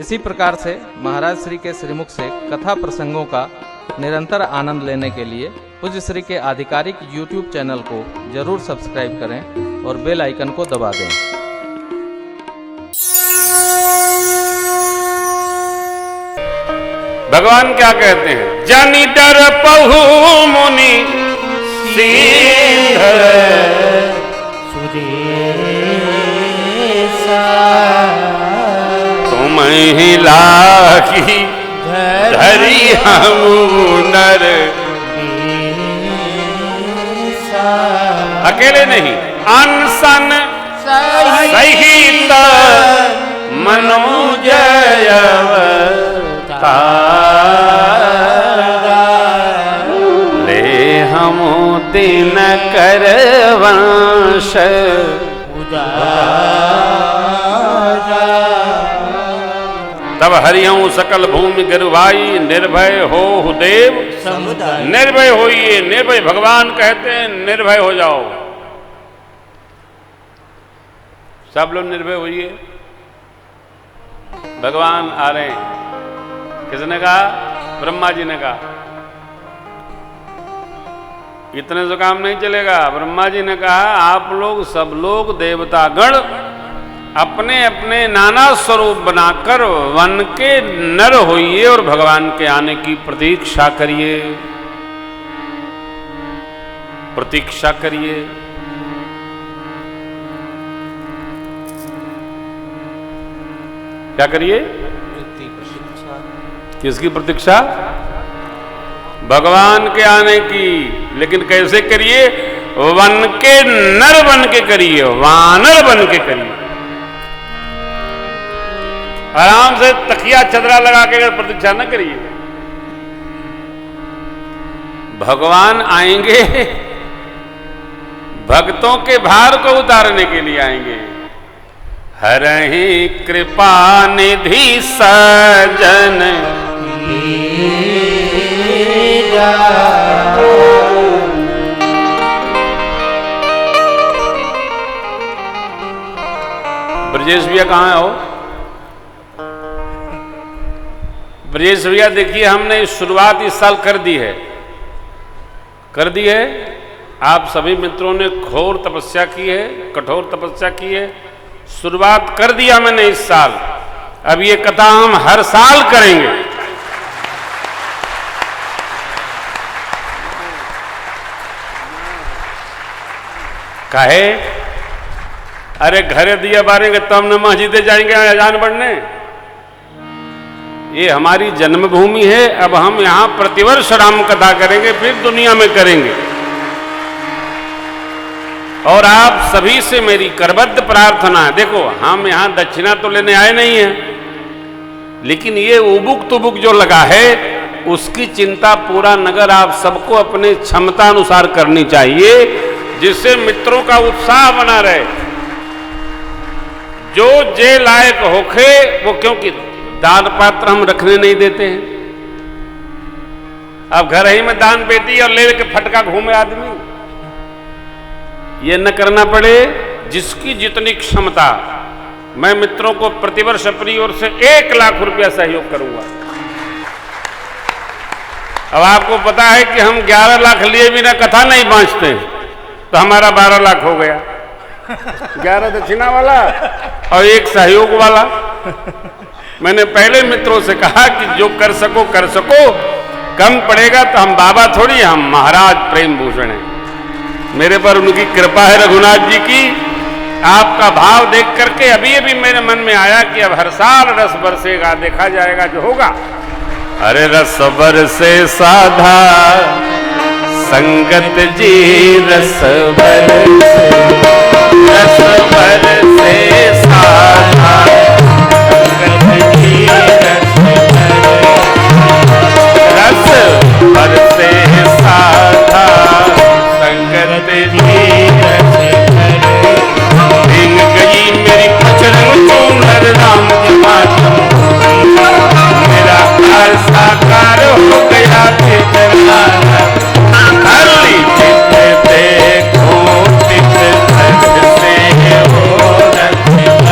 इसी प्रकार से महाराज श्री के श्रीमुख से कथा प्रसंगों का निरंतर आनंद लेने के लिए पूज्य श्री के आधिकारिक YouTube चैनल को जरूर सब्सक्राइब करें और बेल आइकन को दबा दें। भगवान क्या कहते हैं? जानी डर पहु मुनि सीधर तुम ही लागी धरी हम नर। अकेले नहीं, अनसन सहित मनोजय ले हम दिन कर वंश तब हरियं सकल भूमि गिरवाई निर्भय हो देव समुदाय। निर्भय होइए, निर्भय भगवान कहते हैं निर्भय हो जाओ। सब लोग निर्भय होइए, भगवान आ रहे हैं। किसने कहा? ब्रह्मा जी ने कहा। इतने से काम नहीं चलेगा। ब्रह्मा जी ने कहा आप लोग सब लोग देवतागण अपने अपने नाना स्वरूप बनाकर वन के नर होइए और भगवान के आने की प्रतीक्षा करिए, प्रतीक्षा करिए। क्या करिए? किसकी प्रतीक्षा? भगवान के आने की। लेकिन कैसे करिए? वन के नर बन के करिए, वानर बन के करिए। आराम से तकिया चदरा लगा के प्रतीक्षा न करिए। भगवान आएंगे, भक्तों के भार को उतारने के लिए आएंगे। हरहि कृपा निधि सजन ब्रजेश भैया कहाँ हो? ब्रजेश भैया देखिए, हमने शुरुआत इस साल कर दी है, कर दी है। आप सभी मित्रों ने घोर तपस्या की है, कठोर तपस्या की है। शुरुआत कर दिया मैंने इस साल। अब ये कथा हम हर साल करेंगे। काहे? अरे घरे दिया बारेंगे तो हम न मस्जिदे जाएंगे अजान पढ़ने। ये हमारी जन्मभूमि है। अब हम यहां प्रतिवर्ष राम कथा करेंगे, फिर दुनिया में करेंगे। और आप सभी से मेरी करबद्ध प्रार्थना है। देखो, हम यहां दक्षिणा तो लेने आए नहीं हैं, लेकिन ये उबुक तुबुक जो लगा है उसकी चिंता पूरा नगर आप सबको अपने क्षमता अनुसार करनी चाहिए, जिससे मित्रों का उत्साह बना रहे। जो जे लायक होखे वो, क्योंकि दान पात्र हम रखने नहीं देते हैं। अब घर ही में दान पेटी और ले के फटका घूमे आदमी, ये न करना पड़े। जिसकी जितनी क्षमता, मैं मित्रों को प्रतिवर्ष अपनी ओर से 1 लाख रुपया सहयोग करूंगा। अब आपको पता है कि हम 11 लाख लिए बिना कथा नहीं बांचते, तो हमारा 12 लाख हो गया। 11 दक्षिणा वाला और 1 सहयोग वाला। मैंने पहले मित्रों से कहा कि जो कर सको कर सको, कम पड़ेगा तो हम बाबा थोड़ी, हम महाराज प्रेम भूषण हैं। मेरे पर उनकी कृपा है, रघुनाथ जी की। आपका भाव देख करके अभी अभी मेरे मन में आया कि अब हर साल रस बरसेगा, देखा जाएगा जो होगा। अरे रस बरसे साधा संगत जी, रस बरसे, रस बरसे साधा संगत जी, रस बरसे साधा संगत जी। भींग गई मेरी पचरंग चूनर राम के माध्यम, मेरा हर साकार हो गया हर ली चित देखो चित से हो रख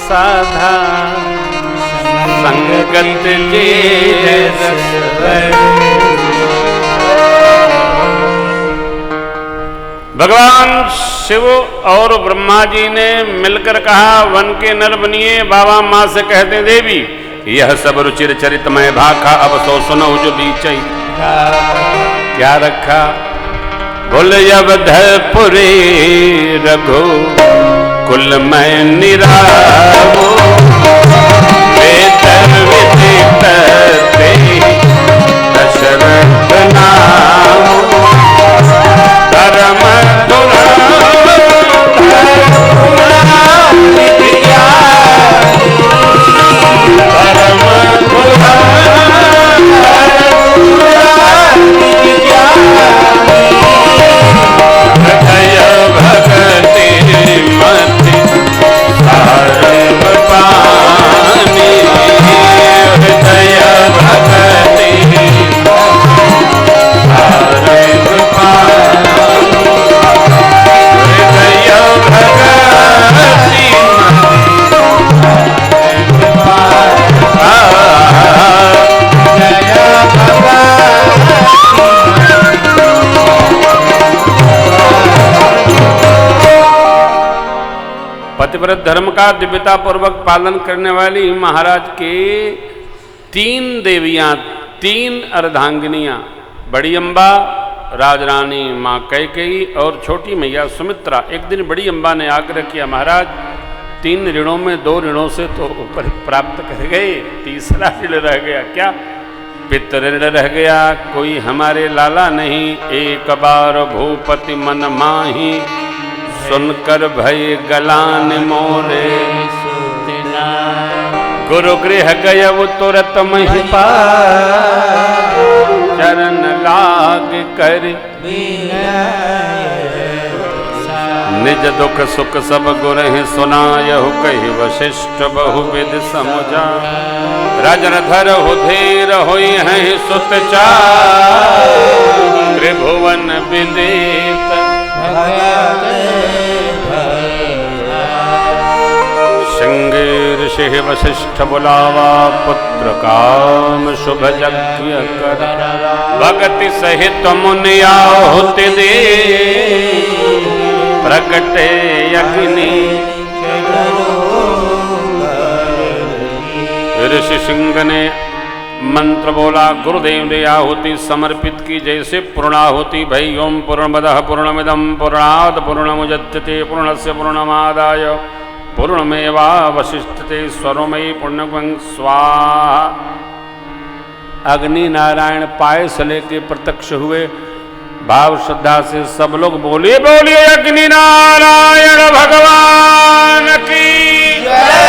साधा संगत जे भगवान शिव और ब्रह्मा जी ने मिलकर कहा वन के नर बनिए। बाबा माँ से कहते देवी यह सब रुचिर चरितमय भाखा अब सो सुनो जो बीच क्या रखा। बोले अवधपुरी रघु कुल मैं निरावो वेद विदित ते दशरथ नामो धर्म पतिव्रत धर्म का दिव्यता पूर्वक पालन करने वाली महाराज के 3 देवियां, 3 अर्धांगिनियां, बड़ी अम्बा, राजरानी माँ कैकेयी और छोटी मैया सुमित्रा। एक दिन बड़ी अम्बा ने आग्रह किया महाराज 3 ऋणों में 2 ऋणों से तो ऊपर प्राप्त कर गए, तीसरा ऋण रह गया। क्या? पितृ ऋण रह गया, कोई हमारे लाला नहीं। एक बार भूपति मन माही सुनकर भय गलान मोरे गुरु गृह गय वो तुरत महिपा चरण लाग कर निज दुख सुख सब गुरहि सुनायहु कहि वशिष्ठ बहुविध समुझा। राजन धर हो धीर होई हैं सुत चार त्रिभुवन विदित ऋषि वशिष्ठ बुलावा पुत्र काम शुभ यज्ञ कर भगति सहित मुनि आहुति दे प्रगटे अग्नि। ऋषि सिंह ने मंत्र बोला गुरुदेव ने आहुति समर्पित की जैसे पूर्णाहुति भई ओम पूर्णमदः पूर्णमिदं पूर्णात् पूर्णमुदच्यते पूर्णस्य पूर्णमादाय पूर्णमेवावशिष्यते स्वरोमयी पुण्यं स्वाहा। अग्नि नारायण पाए से लेके प्रत्यक्ष हुए। भाव श्रद्धा से सब लोग बोलिए बोलिए अग्नि नारायण भगवान की जय।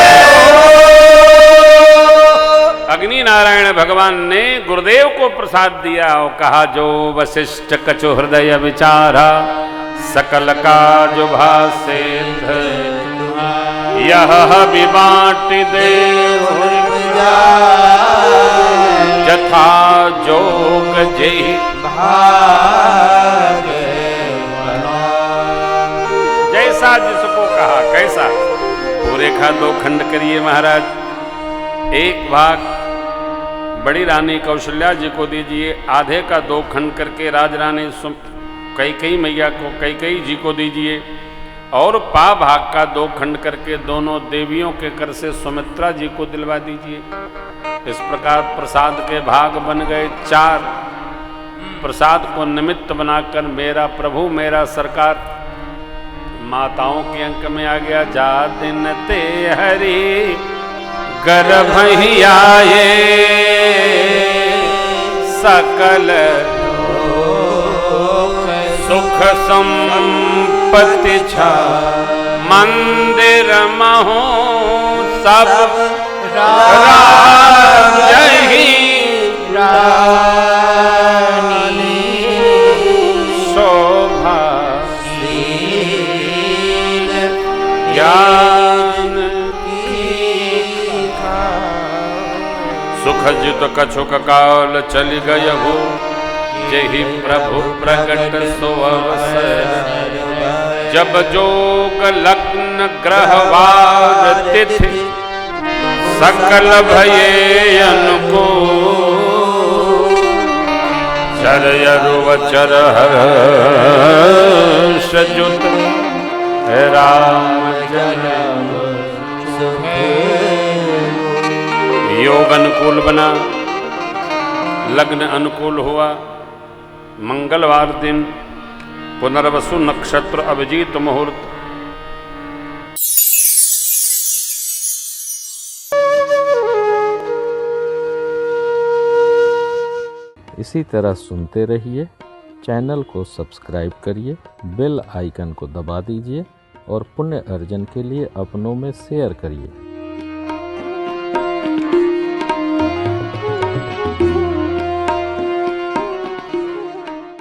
अग्नि नारायण भगवान ने गुरुदेव को प्रसाद दिया और कहा जो वशिष्ठ कछु हृदय विचारा सकल का जो भासे यह विबाट दे जथा जोग जय भाग जैसा जिसको कहा कैसा। पूरे का 2 खंड करिए महाराज। एक भाग बड़ी रानी कौशल्या जी को दीजिए, आधे का 2 खंड करके राजरानी कैकेयी मैया को कैकेयी जी को दीजिए और पा भाग का 2 खंड करके दोनों देवियों के कर से सुमित्रा जी को दिलवा दीजिए। इस प्रकार प्रसाद के भाग बन गए 4। प्रसाद को निमित्त बनाकर मेरा प्रभु मेरा सरकार माताओं के अंक में आ गया। जा दिन ते हरि गर्भ ही आए सकल सुख संपत्ति छा मंदिर महो सब राजहि रानी शोभा ज्ञान सुख जित कछुक काल चली गय हो जहि प्रभु प्रकट सो अवसर जब जोग लग्न ग्रहवार तिथि सकल भये अनुकूल चरयरुवचर हर्ष जुत राम जन्म योग अनुकूल बना, लग्न अनुकूल हुआ। मंगलवार दिन पुनर्वसु नक्षत्र अभिजीत मुहूर्त। इसी तरह सुनते रहिए, चैनल को सब्सक्राइब करिए, बेल आइकन को दबा दीजिए और पुण्य अर्जन के लिए अपनों में शेयर करिए।